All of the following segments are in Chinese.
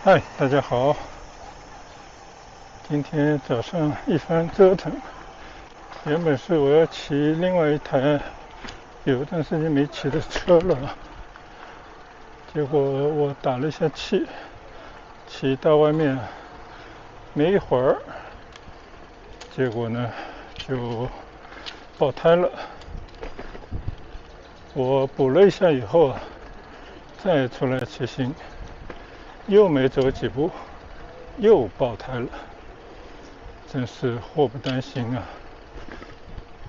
嗨，大家好。今天早上一番折腾，原本是我要骑另外一台有一段时间没骑的车了，结果我打了一下气，骑到外面没一会儿，结果呢就爆胎了。我补了一下以后，再出来骑行，又没走几步，又爆胎了，真是祸不单行啊！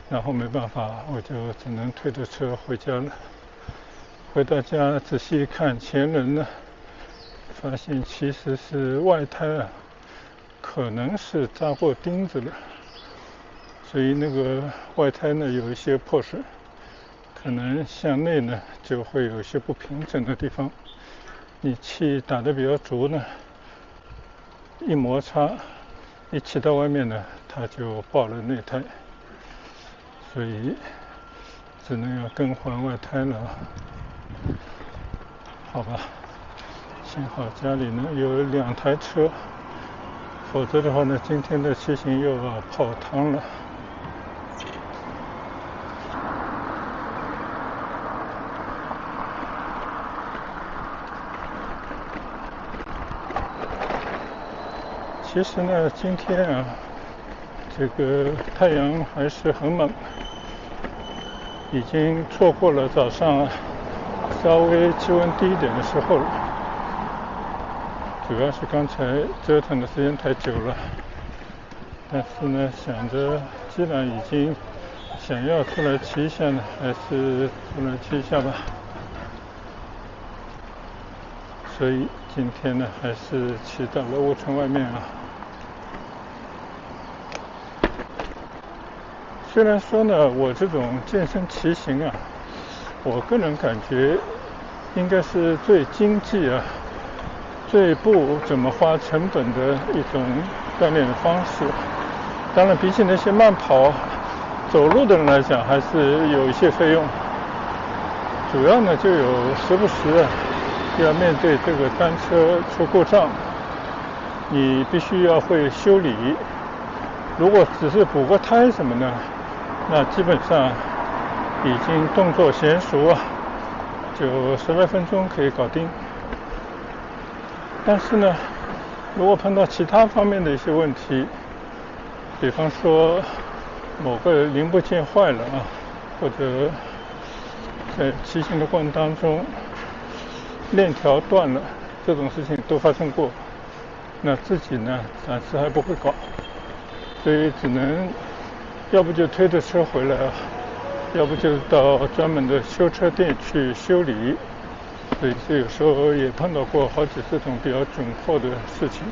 然后没办法，我就只能推着车回家了。回到家仔细一看前轮呢，发现其实是外胎啊，可能是扎过钉子了，所以那个外胎呢有一些破损，可能向内呢就会有一些不平整的地方。你气打得比较足呢，一摩擦，一骑到外面呢，它就爆了内胎，所以只能要更换外胎了。好吧，幸好家里呢有2台车，否则的话呢，今天的骑行又要泡汤了。其实呢，今天啊，这个太阳还是很猛，已经错过了早上稍微气温低一点的时候了。主要是刚才折腾的时间太久了，但是呢，想着既然已经想要出来骑一下呢，还是出来骑一下吧。所以今天呢，还是骑到了屋村外面啊。虽然说呢，我这种健身骑行啊，我个人感觉应该是最经济啊，最不怎么花成本的一种锻炼的方式。当然，比起那些慢跑、走路的人来讲，还是有一些费用。主要呢，就有时不时啊，要面对这个单车出故障，你必须要会修理。如果只是补个胎什么的，那基本上已经动作娴熟啊，就10来分钟可以搞定。但是呢，如果碰到其他方面的一些问题，比方说某个零部件坏了啊，或者在骑行的过程当中链条断了，这种事情都发生过。那自己呢，暂时还不会搞，所以只能要不就推着车回来啊，要不就到专门的修车店去修理。所以有时候也碰到过好几次这种比较窘迫的事情。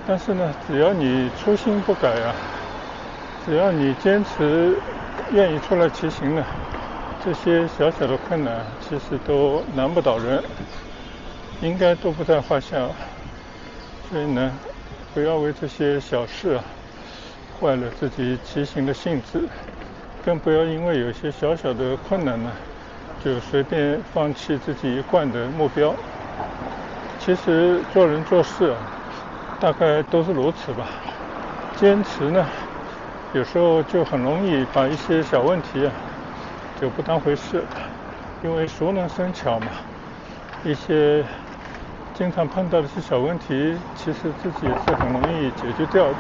但是呢，只要你初心不改啊，只要你坚持愿意出来骑行呢，这些小小的困难其实都难不倒人，应该都不在话下。所以呢，不要为这些小事啊坏了自己骑行的兴致，更不要因为有些小小的困难呢，就随便放弃自己一贯的目标。其实做人做事啊，大概都是如此吧。坚持呢，有时候就很容易把一些小问题啊就不当回事，因为熟能生巧嘛。一些经常碰到的一些小问题，其实自己也是很容易解决掉的。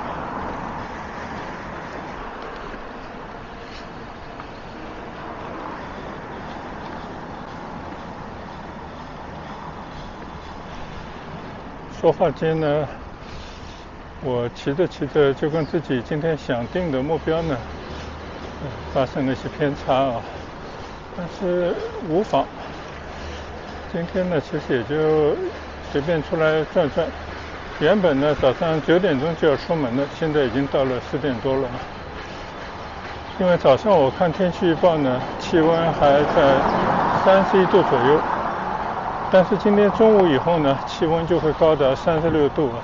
说话间呢，我骑着骑着就跟自己今天想定的目标呢，发生了一些偏差啊，但是无妨。今天呢，其实也就随便出来转转。原本呢，早上9点钟就要出门了，现在已经到了10点多了。因为早上我看天气预报呢，气温还在31度左右，但是今天中午以后呢，气温就会高达36度了。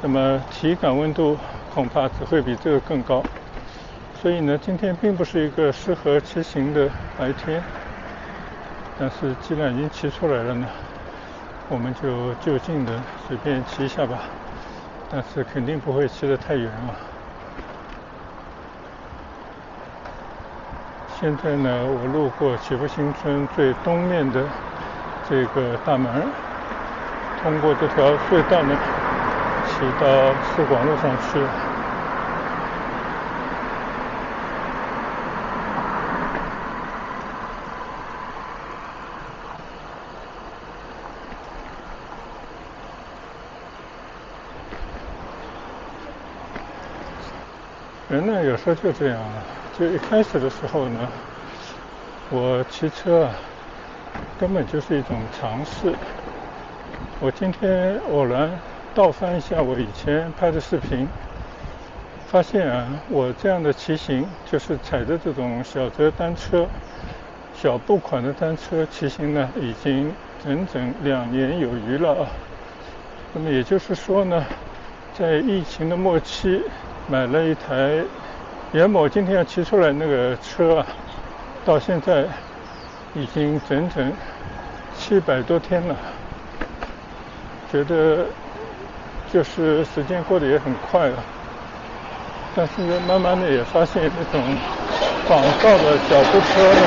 那么体感温度恐怕只会比这个更高。所以呢，今天并不是一个适合骑行的白天。但是既然已经骑出来了呢，我们就就近的随便骑一下吧，但是肯定不会骑得太远啊。现在呢，我路过祈福新村最东面的这个大门，通过这条隧道呢，骑到市广路上去。人呢，有时候就这样啊，就一开始的时候呢，我骑车啊，根本就是一种尝试。我今天偶然倒翻一下我以前拍的视频，发现啊，我这样的骑行就是踩着这种小折单车、小步款的单车骑行呢，已经整整2年有余了啊。那么也就是说呢，在疫情的末期，买了一台原本我今天要骑出来那个车啊，到现在已经整整700多天了，觉得就是时间过得也很快了。但是慢慢的也发现这种广告的小步车呢，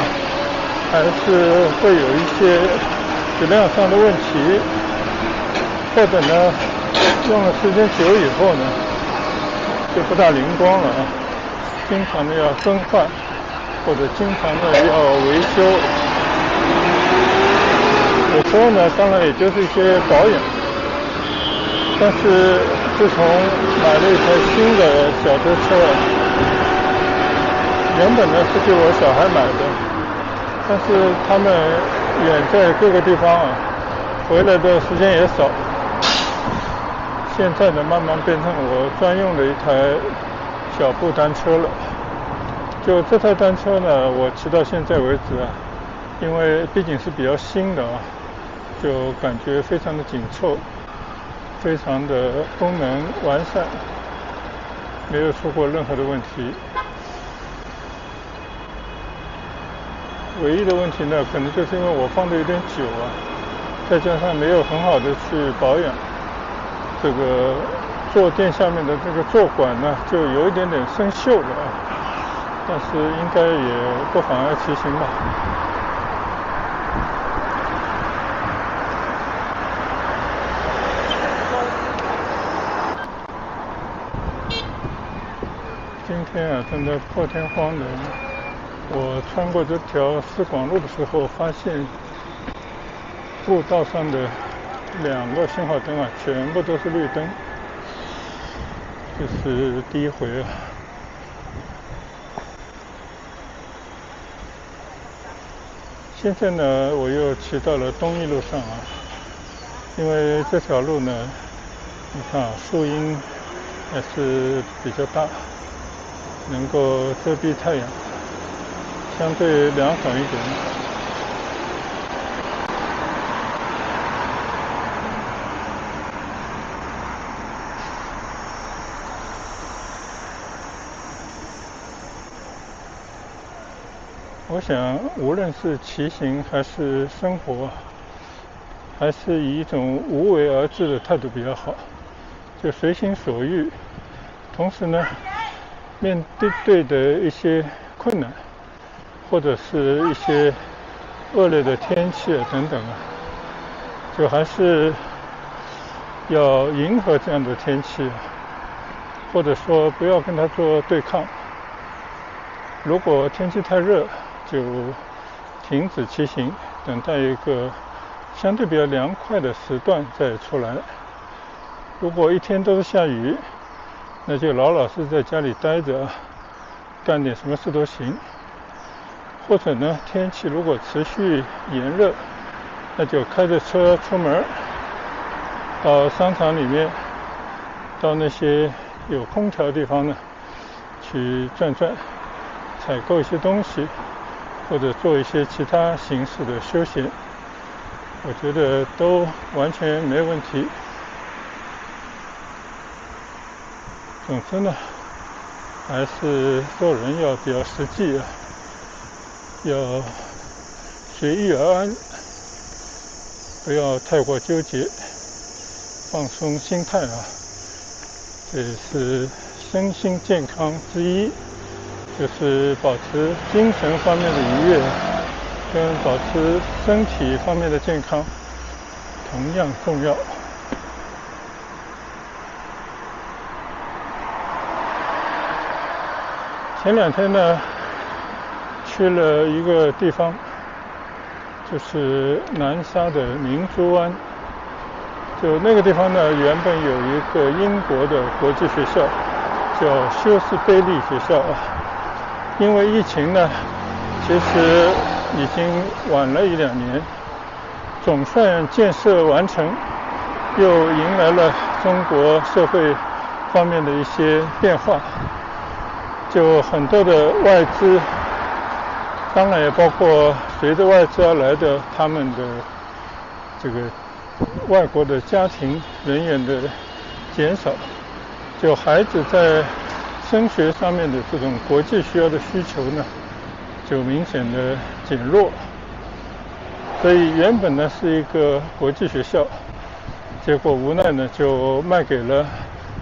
还是会有一些质量上的问题，或者呢用了时间久以后呢就不大灵光了啊，经常的要更换，或者经常的要维修。有时候呢当然也就是一些保养，但是自从买了一台新的小车车，原本呢是给我小孩买的，但是他们远在各个地方啊，回来的时间也少，现在呢慢慢变成我专用的一台小步单车了。就这台单车呢，我骑到现在为止啊，因为毕竟是比较新的啊，就感觉非常的紧凑，非常的功能完善，没有出过任何的问题。唯一的问题呢，可能就是因为我放的有点久啊，再加上没有很好的去保养，这个坐垫下面的这个坐管呢，就有一点点生锈了啊。但是应该也不妨碍骑行吧。今天啊，真的破天荒的，我穿过这条市广路的时候，发现步道上的2个信号灯啊，全部都是绿灯，这是第一回啊。现在呢，我又骑到了东义路上啊，因为这条路呢，你看啊，树荫还是比较大，能够遮蔽太阳，相对凉爽一点。我想，无论是骑行还是生活，还是以一种无为而治的态度比较好，就随心所欲。同时呢，面对的一些困难，或者是一些恶劣的天气啊等等啊，就还是要迎合这样的天气，或者说不要跟它做对抗。如果天气太热，就停止骑行，等待一个相对比较凉快的时段再出来。如果一天都是下雨，那就老老实实在家里待着，干点什么事都行。或者呢，天气如果持续炎热，那就开着车出门，到商场里面，到那些有空调的地方呢，去转转，采购一些东西，或者做一些其他形式的休闲，我觉得都完全没问题。总之呢，还是做人要比较实际啊，要随遇而安。不要太过纠结，放松心态啊，这也是身心健康之一，就是保持精神方面的愉悦，跟保持身体方面的健康同样重要。前2天呢，去了一个地方，就是南沙的明珠湾。就那个地方呢，原本有一个英国的国际学校，叫休斯贝利学校啊。因为疫情呢，其实已经晚了1-2年，总算建设完成，又迎来了中国社会方面的一些变化。就很多的外资，当然也包括随着外资而来的他们的这个外国的家庭人员的减少，就孩子在升学上面的这种国际学校的需求呢，就明显的减弱。所以原本呢是一个国际学校，结果无奈呢就卖给了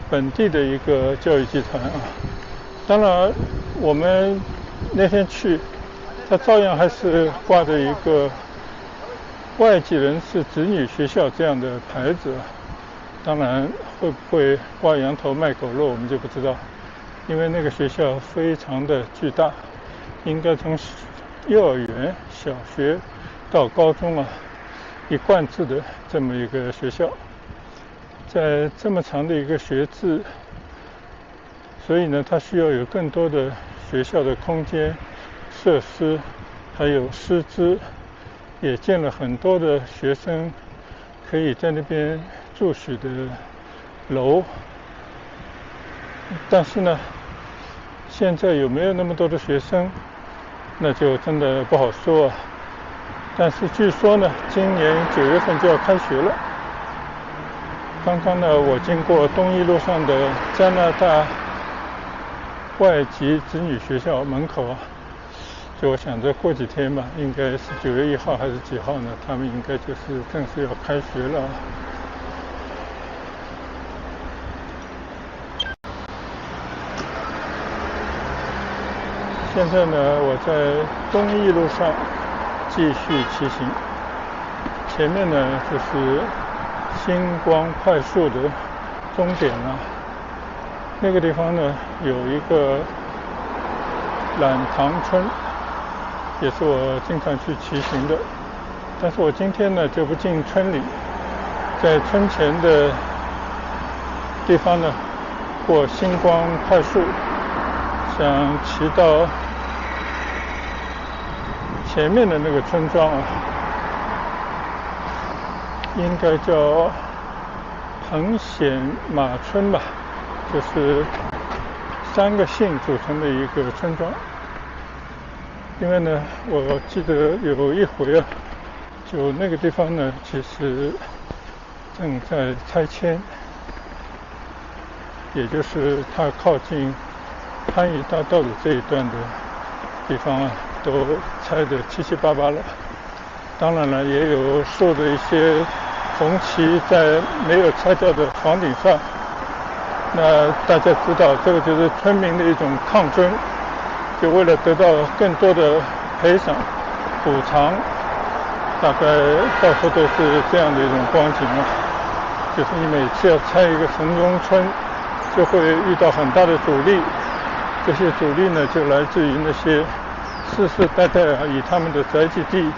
本地的一个教育集团啊。当然我们那天去，它照样还是挂着一个外籍人士子女学校这样的牌子。当然会不会挂羊头卖狗肉我们就不知道，因为那个学校非常的巨大，应该从幼儿园、小学到高中啊一贯制的这么一个学校。在这么长的一个学制，所以呢它需要有更多的学校的空间设施，还有师资，也建了很多的学生可以在那边住宿的楼。但是呢现在有没有那么多的学生，那就真的不好说啊。但是据说呢今年9月份就要开学了。刚刚呢我经过东一路上的加拿大外籍子女学校门口啊，就我想着过几天吧，应该是9月1号还是几号呢，他们应该就是正式要开学了。现在呢我在东一路上继续骑行，前面呢就是星光快速的终点了。那个地方呢有一个懒塘村，也是我经常去骑行的。但是我今天呢就不进村里，在村前的地方呢过星光快速，想骑到前面的那个村庄啊，应该叫彭显马村吧，就是3个姓组成的一个村庄。因为呢我记得有一回啊，就那个地方呢其实正在拆迁，也就是它靠近番禺大道的这一段的地方啊，都拆得七七八八了。当然了也有竖着一些红旗在没有拆掉的房顶上。那大家知道这个就是村民的一种抗争，就为了得到更多的赔偿补偿，大概到处都是这样的一种光景啊。就是你每次要拆一个城中村，就会遇到很大的阻力。这些阻力呢就来自于那些世世代代啊以他们的宅基地，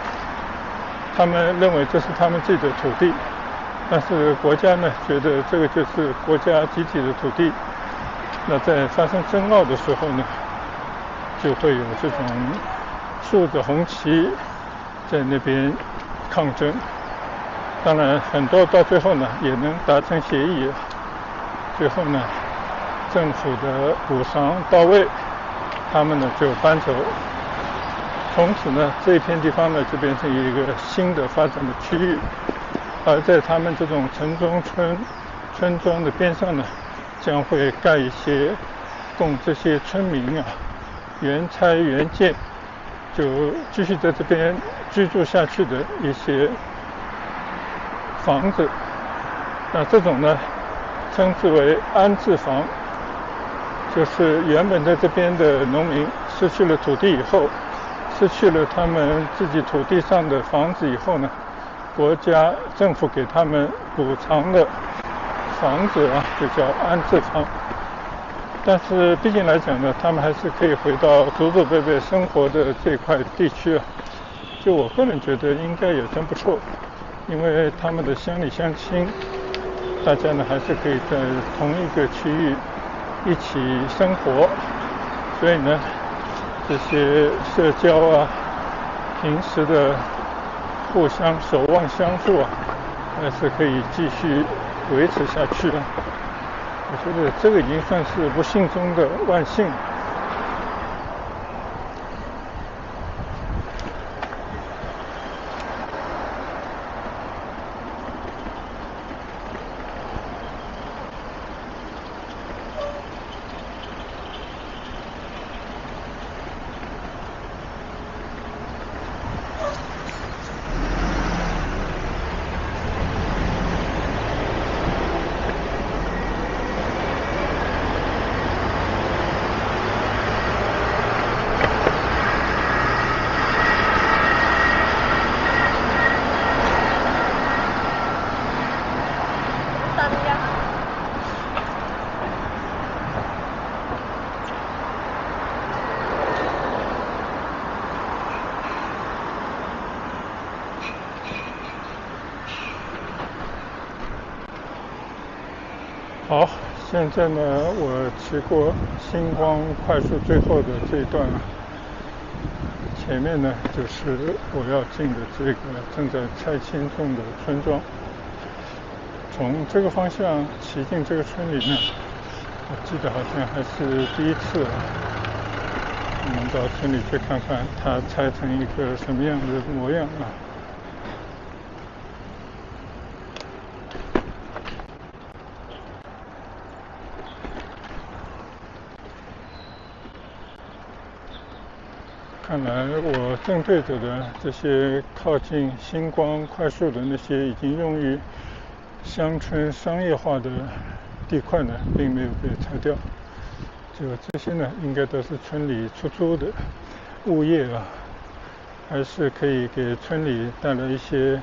他们认为这是他们自己的土地，但是国家呢觉得这个就是国家集体的土地。那在发生争拗的时候呢，就会有这种竖着红旗在那边抗争。当然很多到最后呢也能达成协议，最后呢政府的补偿到位，他们呢就搬走。从此呢这一片地方呢就变成一个新的发展的区域。而在他们这种城中村庄的边上呢，将会盖一些供这些村民啊原拆原建，就继续在这边居住下去的一些房子，那这种呢称之为安置房，就是原本在这边的农民失去了土地以后，失去了他们自己土地上的房子以后呢，国家政府给他们补偿的房子啊，就叫安置房。但是毕竟来讲呢，他们还是可以回到祖祖辈辈生活的这块地区啊。就我个人觉得应该也真不错，因为他们的乡里乡亲，大家呢还是可以在同一个区域一起生活，所以呢，这些社交啊，平时的互相守望相助啊，还是可以继续维持下去的。我觉得这个已经算是不幸中的万幸。好，现在呢，我骑过星光快速最后的这一段啊，前面呢就是我要进的这个正在拆迁中的村庄。从这个方向骑进这个村里呢，我记得好像还是第一次啊。我们到村里去看看它拆成一个什么样的模样啊。看来我正对着的这些靠近星光快速的那些已经用于乡村商业化的地块呢，并没有被拆掉。就这些呢，应该都是村里出租的物业啊，还是可以给村里带来一些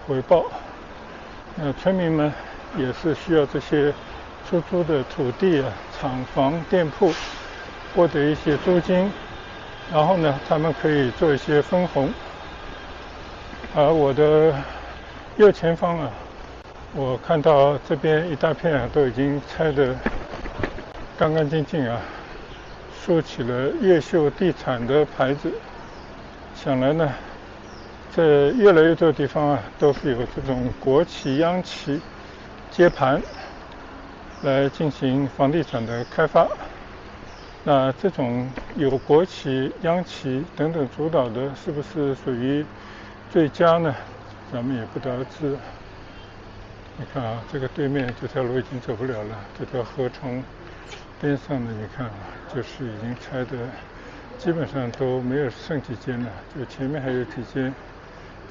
回报。那村民们也是需要这些出租的土地啊、厂房、店铺获得一些租金。然后呢，他们可以做一些分红。而我的右前方啊，我看到这边一大片啊，都已经拆得干干净净啊，竖起了越秀地产的牌子。想来呢，这越来越多的地方啊，都是有这种国企、央企接盘来进行房地产的开发。那这种有国企、央企等等主导的，是不是属于最佳呢？咱们也不得而知。你看啊，这个对面这条路已经走不了了，这条河床边上呢，你看啊，就是已经拆的基本上都没有剩几间了，就前面还有几间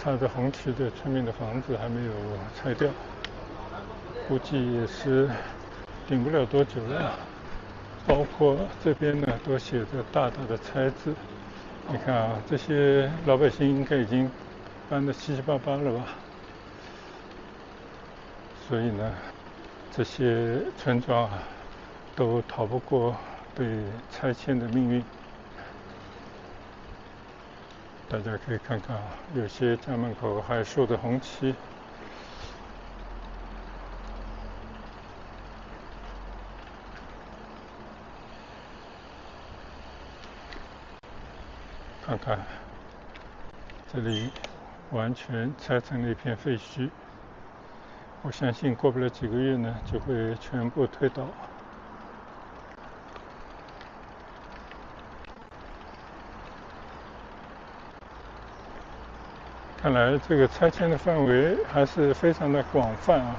插着红旗的村民的房子还没有拆掉，估计也是顶不了多久了。包括这边呢，都写着大大的拆字。你看啊，这些老百姓应该已经搬得七七八八了吧？所以呢，这些村庄啊，都逃不过被拆迁的命运。大家可以看看啊，有些家门口还竖着红旗。看看，这里完全拆成了一片废墟。我相信过不了几个月呢，就会全部推倒。看来这个拆迁的范围还是非常的广泛啊。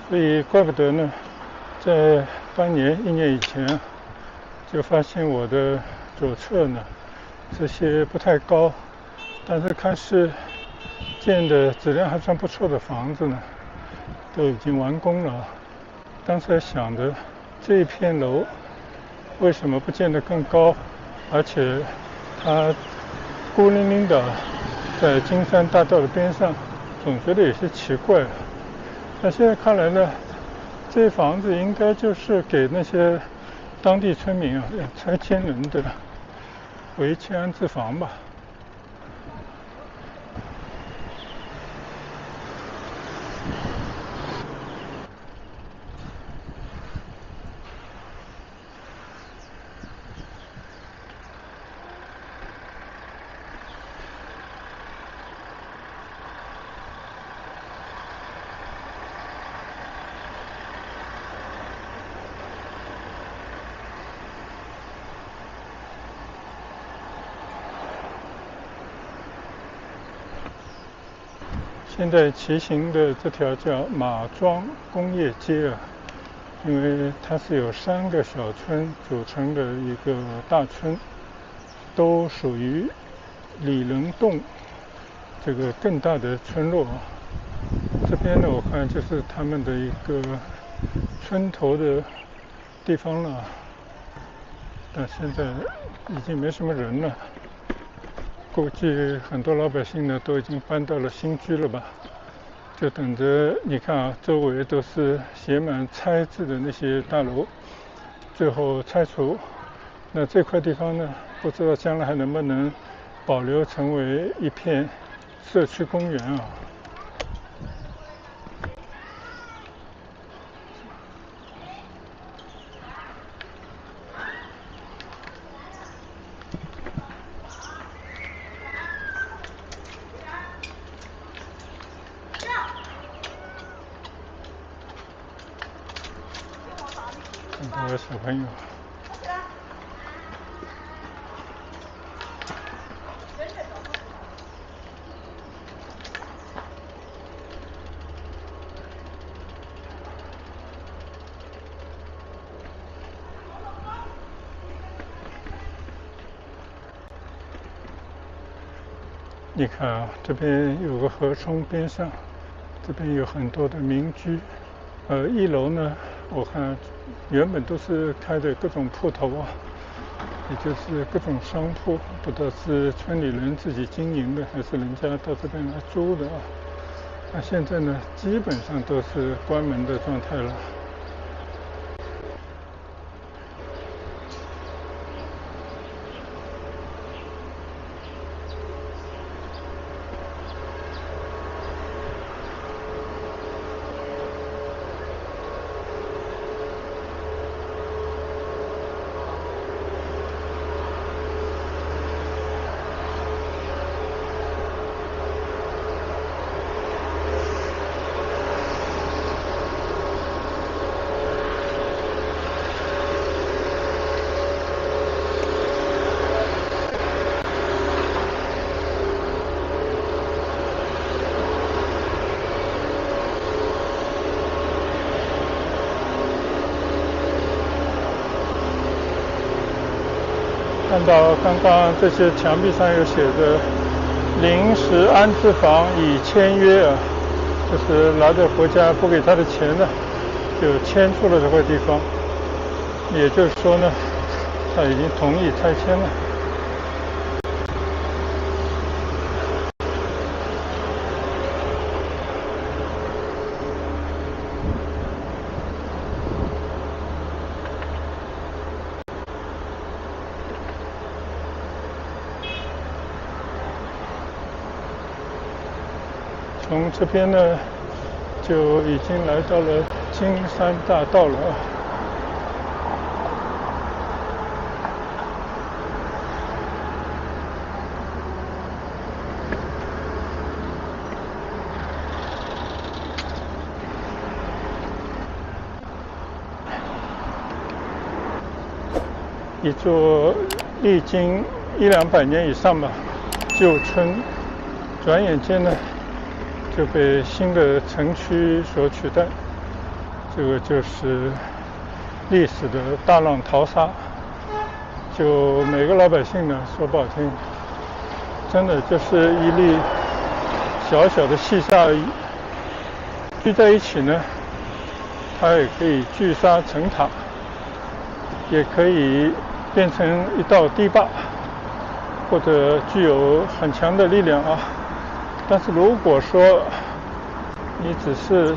所以怪不得呢，在半年1年以前就发现我的左侧呢这些不太高，但是看是建的质量还算不错的房子呢，都已经完工了。刚才想着这一片楼为什么不建得更高，而且它孤零零的在金山大道的边上，总觉得有些奇怪。那现在看来呢，这房子应该就是给那些当地村民拆迁人的违迁安置房吧。现在骑行的这条叫马庄工业街因为它是由3个小村组成的一个大村，都属于里仁洞这个更大的村落。这边呢，我看就是他们的一个村头的地方了，但现在已经没什么人了。估计很多老百姓呢都已经搬到了新居了吧，就等着你看周围都是写满拆字的那些大楼，最后拆除。那这块地方呢，不知道将来还能不能保留成为一片社区公园很多小朋友。你看这边有个河冲边上，这边有很多的民居。1楼呢，我看原本都是开的各种铺头也就是各种商铺，不知道是村里人自己经营的，还是人家到这边来租的那现在呢，基本上都是关门的状态了。看到刚刚这些墙壁上有写着临时安置房已签约就是拿着国家不给他的钱呢，就迁出了这块地方。也就是说呢，他已经同意拆迁了。从这边呢，就已经来到了金山大道了一座历经100-200年以上吧旧村，转眼间呢就被新的城区所取代。这个就是历史的大浪淘沙。就每个老百姓呢，说不好听，真的就是一粒小小的细沙而已。聚在一起呢，它也可以聚沙成塔，也可以变成一道堤坝，或者具有很强的力量啊。但是如果说你只是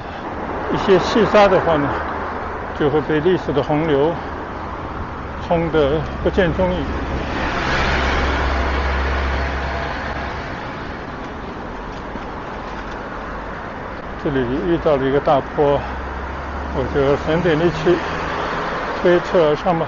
一些细沙的话呢，就会被历史的洪流冲得不见踪影。这里遇到了一个大坡，我就省点力气推车而上吧。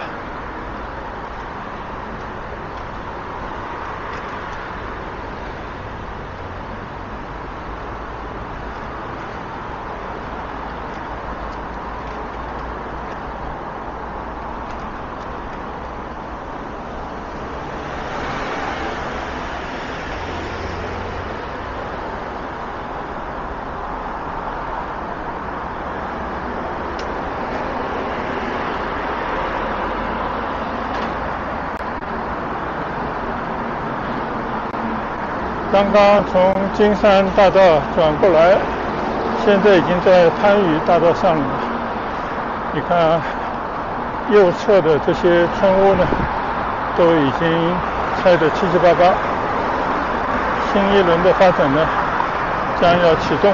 刚刚从金山大道转过来，现在已经在番禺大道上了。你看右侧的这些村屋呢，都已经拆得七七八八，新一轮的发展呢将要启动。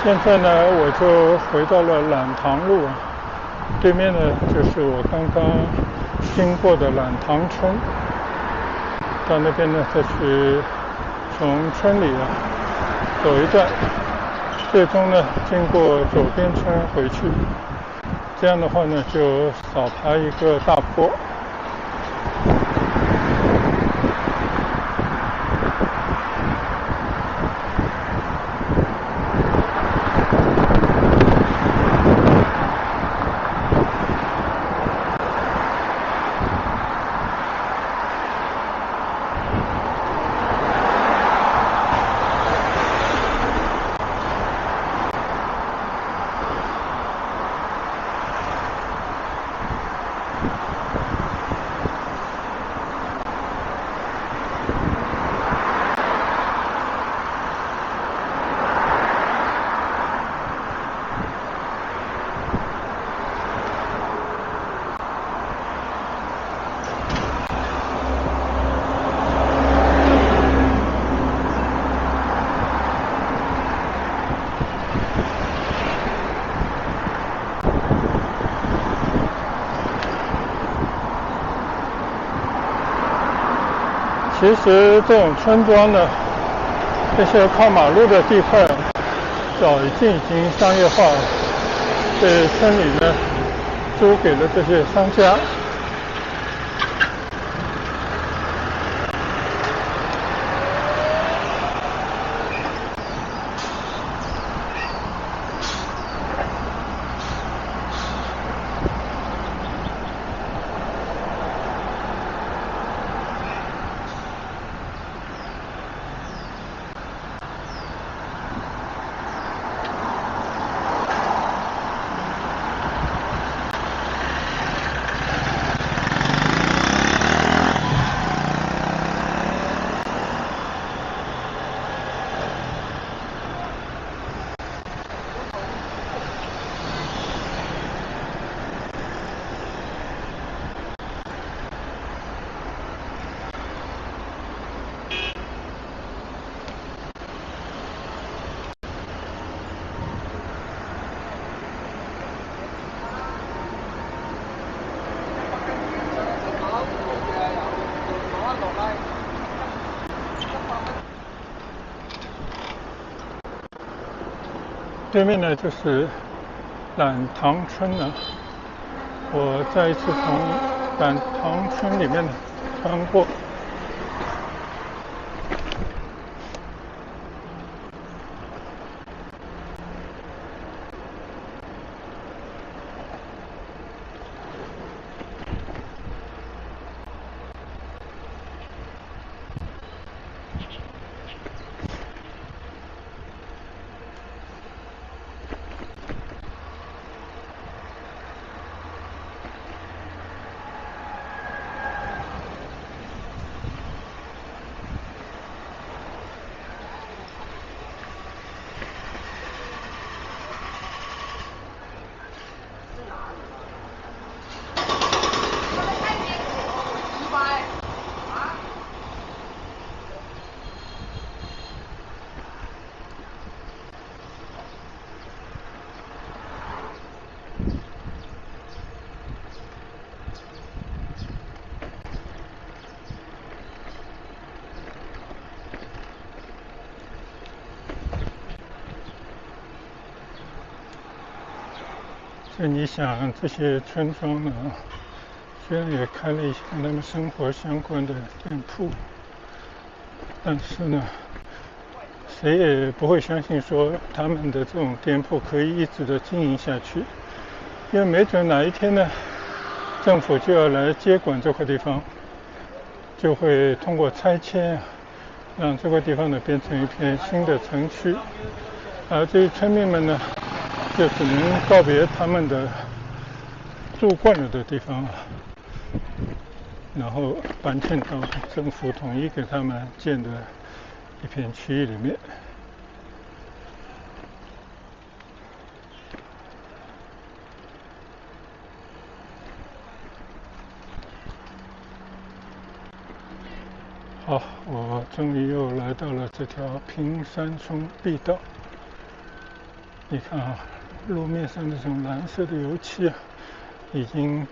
现在呢，我就回到了榄塘路，对面呢就是我刚刚经过的榄塘村。到那边呢，再去从村里走一段，最终呢经过左边村回去。这样的话呢，就少爬一个大坡。其实这种村庄呢，这些靠马路的地块早已经商业化了。这村里呢租给了这些商家。对面呢就是懒塘村了。我再一次从懒塘村里面穿过。所以你想，这些村庄呢，虽然也开了一些跟他们生活相关的店铺，但是呢，谁也不会相信说他们的这种店铺可以一直的经营下去，因为没准哪一天呢，政府就要来接管这块地方，就会通过拆迁让这块地方呢变成一片新的城区，而这些村民们呢，就只能告别他们的住惯了的地方，然后搬迁到政府统一给他们建的一片区域里面。好，我终于又来到了这条平山村碧道。你看啊，路面上这种蓝色的油漆已经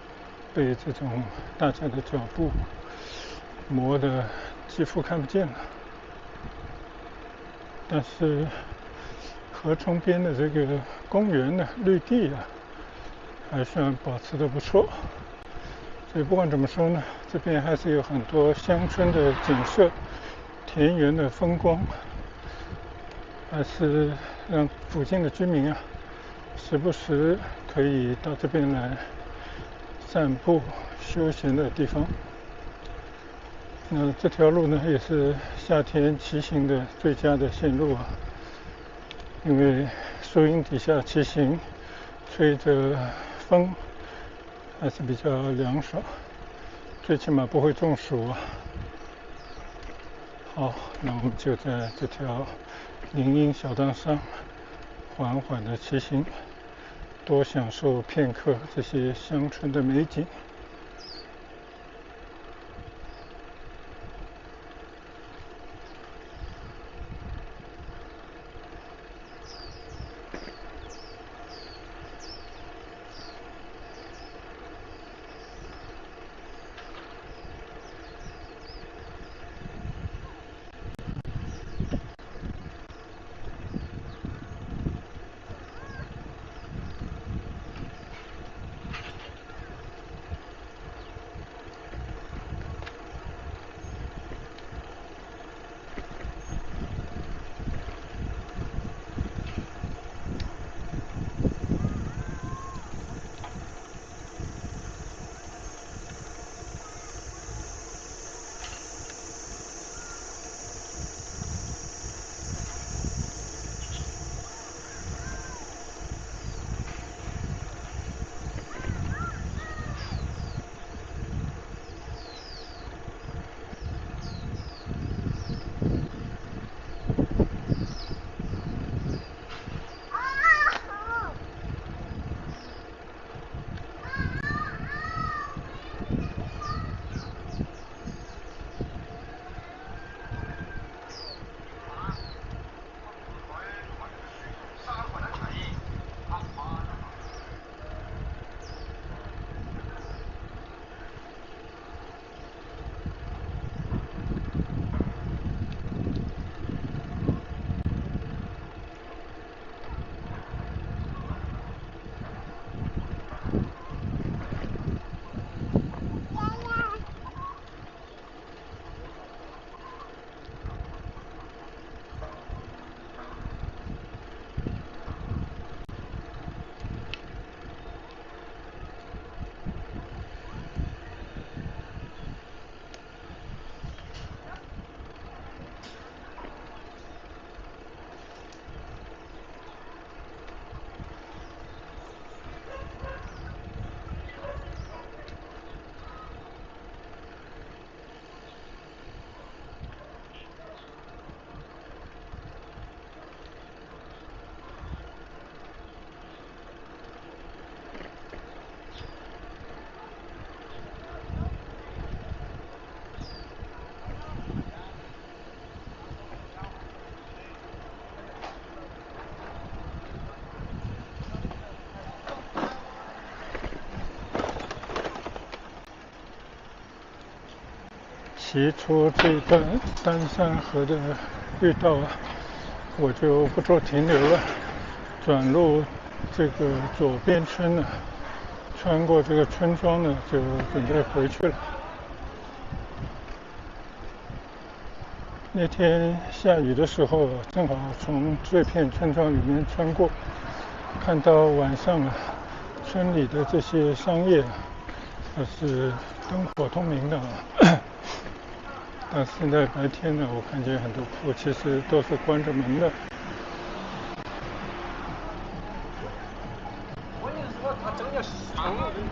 被这种大家的脚步磨得几乎看不见了。但是河川边的这个公园呢，绿地还算保持得不错。所以不管怎么说呢，这边还是有很多乡村的景色、田园的风光，还是让附近的居民时不时可以到这边来散步休闲的地方。那这条路呢，也是夏天骑行的最佳的线路因为树荫底下骑行，吹着风还是比较凉爽，最起码不会中暑好，那我们就在这条林荫小道上缓缓的骑行，多享受片刻这些乡村的美景。骑出这一段丹山河的绿道啊，我就不做停留了，转入这个左边村呢，穿过这个村庄呢，就准备回去了。那天下雨的时候，正好从这片村庄里面穿过，看到晚上啊，村里的这些商业是灯火通明的啊。但现在白天呢，我看见很多铺其实都是关着门的。我跟你说，他整个商业。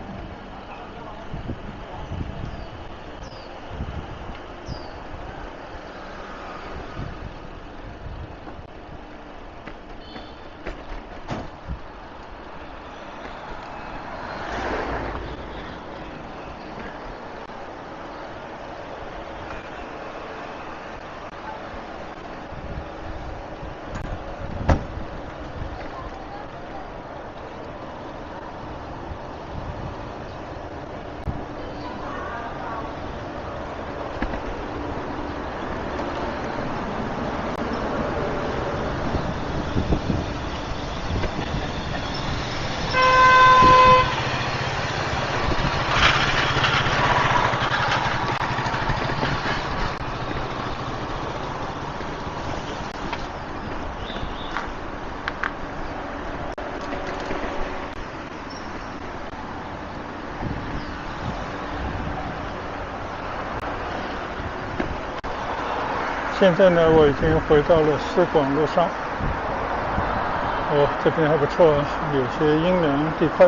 现在呢，我已经回到了市广路上。这边还不错，有些阴凉地块。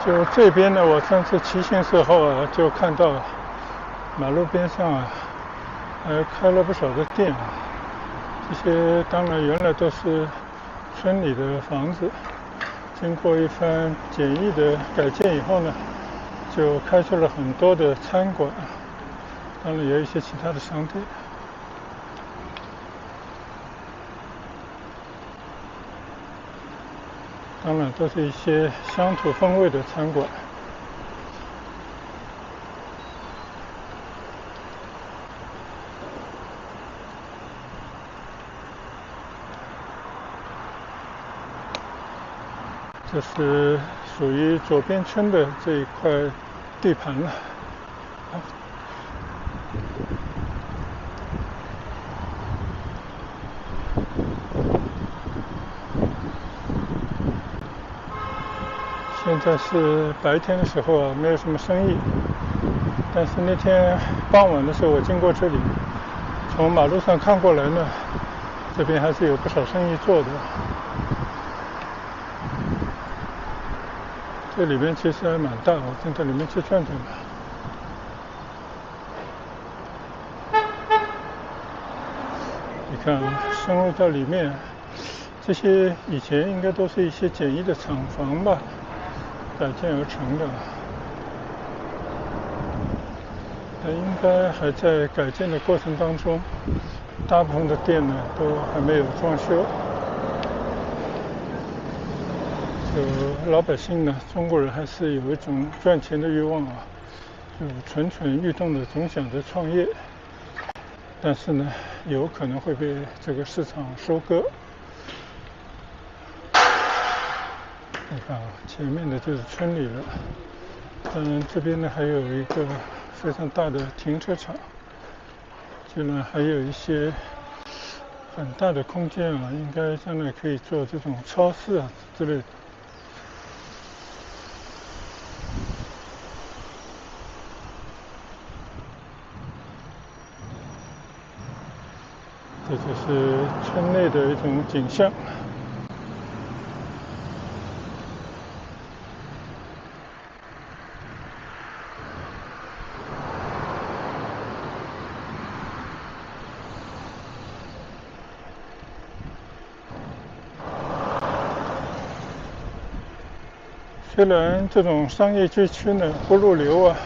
就这边呢，我上次骑行时候啊，就看到马路边上啊，开了不少的店。这些当然原来都是村里的房子，经过一番简易的改建以后呢，就开出了很多的餐馆，当然也有一些其他的商店。当然都是一些乡土风味的餐馆。这是属于左边村的这一块地盘了。现在是白天的时候啊，没有什么生意。但是那天傍晚的时候，我经过这里，从马路上看过来呢，这边还是有不少生意做的。这里面其实还蛮大，我进到里面去转转吧。你看，深入到里面，这些以前应该都是一些简易的厂房吧，改建而成的。应该还在改建的过程当中，大部分的店呢都还没有装修。就老百姓呢，中国人还是有一种赚钱的欲望啊，就蠢蠢欲动的，总想着创业。但是呢，有可能会被这个市场收割。你看啊，前面的就是村里了。这边呢还有一个非常大的停车场。居然还有一些很大的空间啊，应该将来可以做这种超市啊之类的。这就是村内的一种景象。虽然这种商业街区呢不入流啊，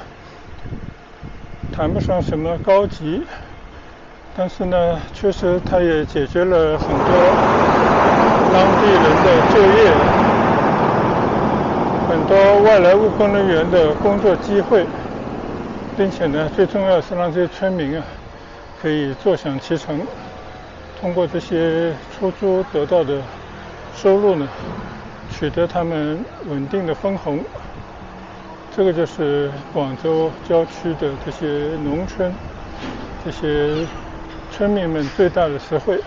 谈不上什么高级，但是呢，确实它也解决了很多当地人的就业，很多外来务工人员的工作机会，并且呢，最重要是让这些村民啊可以坐享其成，通过这些出租得到的收入呢，取得他们稳定的分红。这个就是广州郊区的这些农村，这些村民们最大的实惠。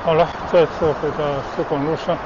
好了，再次回到市广路上。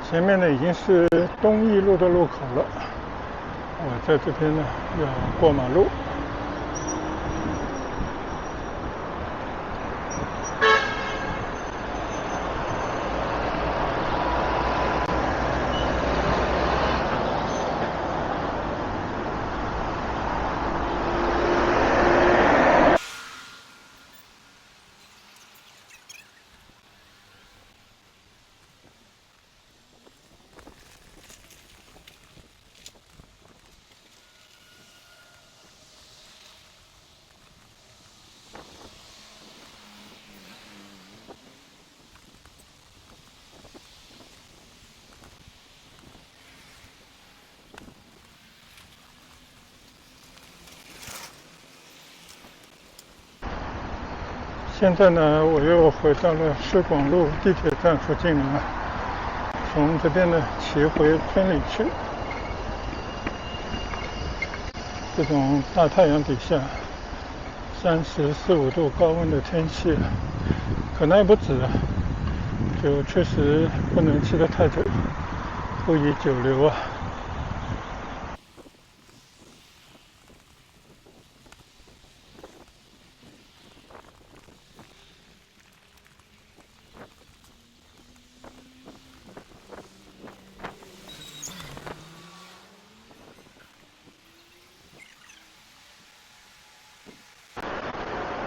前面呢已经是东义路的路口了，我在这边呢要过马路。现在呢，我又回到了市广路地铁站附近了，从这边呢骑回村里去。这种大太阳底下，34、35度高温的天气，可能也不止，就确实不能骑得太久，不宜久留啊。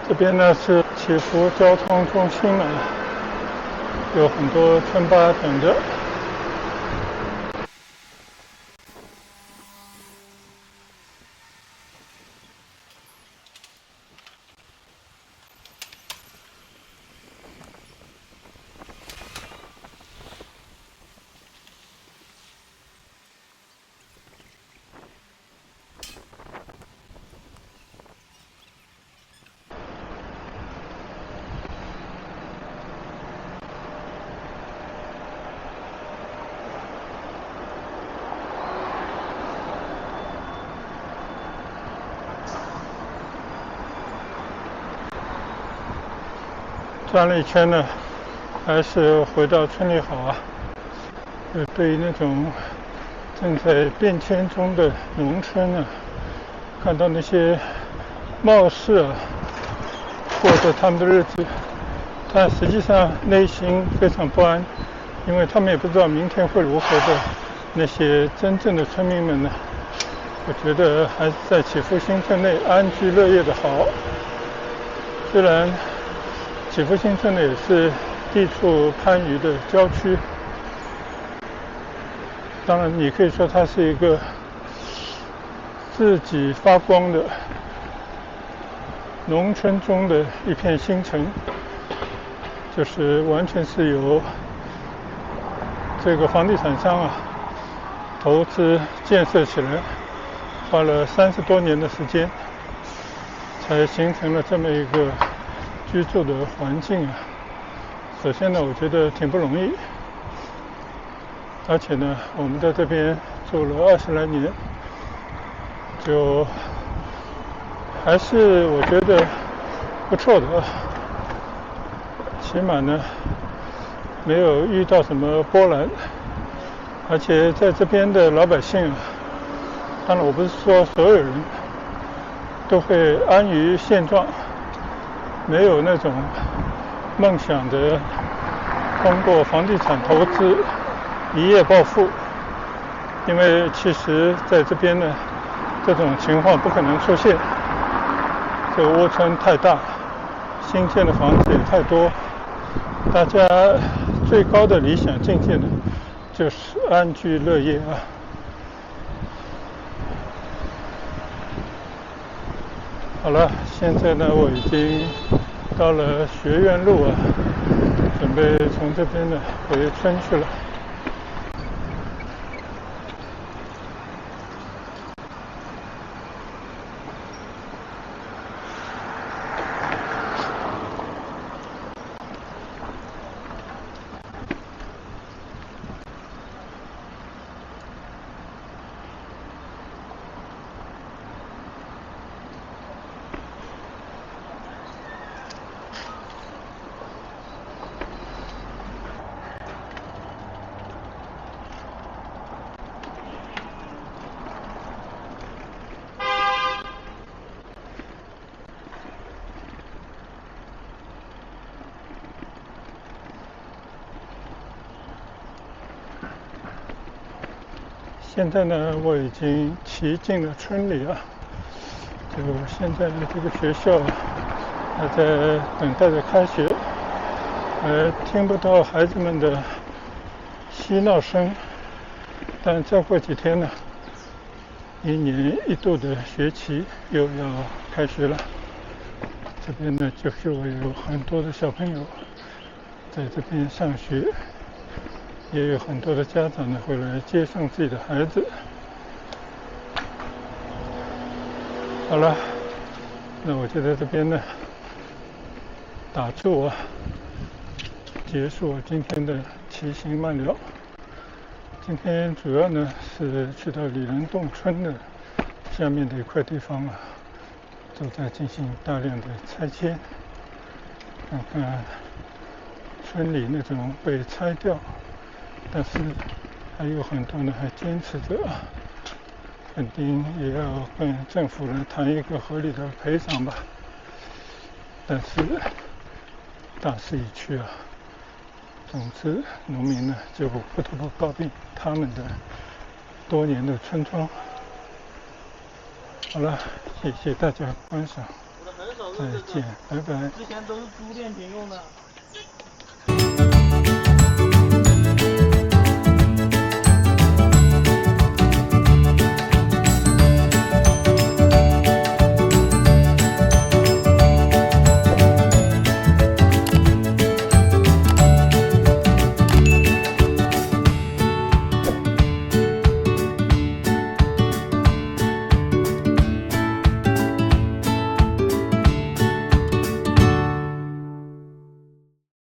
这边呢是祈福交通中心了，有很多村巴等着。转了一圈呢，还是回到村里好啊。对于那种正在变迁中的农村啊，看到那些貌似过着他们的日子，但实际上内心非常不安，因为他们也不知道明天会如何的那些真正的村民们呢，我觉得还是在祈福新村内安居乐业的好。虽然祈福新村呢也是地处番禺的郊区，当然你可以说它是一个自己发光的农村中的一片新城，就是完全是由这个房地产商投资建设起来，花了30多年的时间，才形成了这么一个居住的环境。首先呢，我觉得挺不容易，而且呢，我们在这边住了20来年，就还是我觉得不错的，起码呢没有遇到什么波澜，而且在这边的老百姓当然我不是说所有人都会安于现状，没有那种梦想的通过房地产投资一夜暴富，因为其实在这边呢这种情况不可能出现，这个窝村太大，新建的房子也太多，大家最高的理想境界呢就是安居乐业好了，现在呢我已经到了学院路准备从这边呢回村去了。现在呢，我已经骑进了村里啊。就现在这个学校还在等待着开学，听不到孩子们的嬉闹声。但再过几天呢，一年一度的学期又要开学了。这边呢，就是会有很多的小朋友在这边上学，也有很多的家长呢会来接送自己的孩子。好了，那我就在这边呢打住啊，结束我今天的骑行慢聊。今天主要呢是去到里仁洞村的下面的一块地方啊，都在进行大量的拆迁，看看村里那种被拆掉，但是还有很多呢还坚持着啊，肯定也要跟政府来谈一个合理的赔偿吧。但是大势已去啊，总之农民呢就不得不告别他们的多年的村庄。好了，谢谢大家观赏，再见，拜拜。之前都是租电瓶用的。